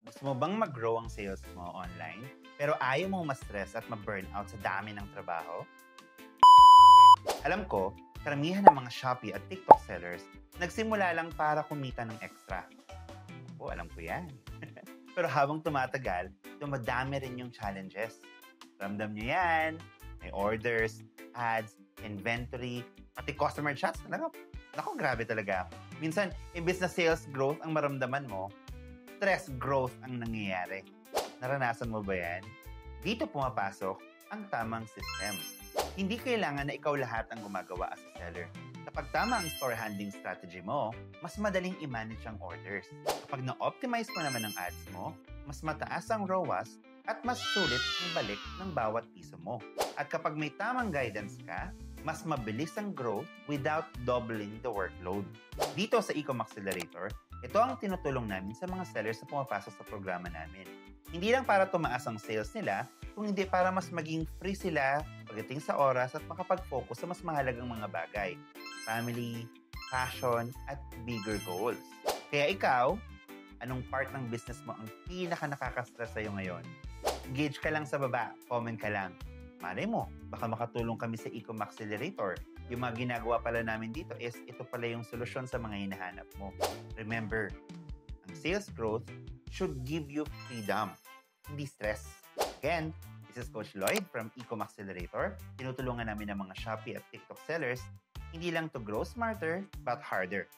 Gusto mo bang mag-grow ang sales mo online, pero ayaw mong ma-stress at ma-burnout sa dami ng trabaho? Alam ko, karamihan ng mga Shopee at TikTok sellers nagsimula lang para kumita ng extra. Oo, alam ko yan. Pero habang tumatagal, dumadami rin yung challenges. Ramdam nyo yan. May orders, ads, inventory, pati customer chats. Naku, grabe talaga. Minsan, imbes na sales growth ang maramdaman mo, stress growth ang nangyayari. Naranasan mo ba yan? Dito pumapasok ang tamang system. Hindi kailangan na ikaw lahat ang gumagawa as a seller. Kapag tama ang store handling strategy mo, mas madaling i-manage ang orders. Kapag na-optimize mo naman ang ads mo, mas mataas ang ROAS at mas sulit ang balik ng bawat piso mo. At kapag may tamang guidance ka, mas mabilis ang growth without doubling the workload. Dito sa Ecom Accelerator, ito ang tinutulong namin sa mga sellers na pumapasok sa programa namin. Hindi lang para tumaas ang sales nila, kung hindi para mas maging free sila pagdating sa oras at makapag-focus sa mas mahalagang mga bagay. Family, passion, at bigger goals. Kaya ikaw, anong part ng business mo ang pinaka-nakaka-stress sa'yo ngayon? Engage ka lang sa baba, comment ka lang. Malay mo, baka makatulong kami sa Ecom Accelerator. Yung mga ginagawa pala namin dito is ito pala yung solusyon sa mga hinahanap mo. Remember, ang sales growth should give you freedom, hindi stress. Again, this is Coach Lloyd from Ecom Accelerator. Tinutulungan namin ang mga Shopee at TikTok sellers hindi lang to grow smarter, but harder.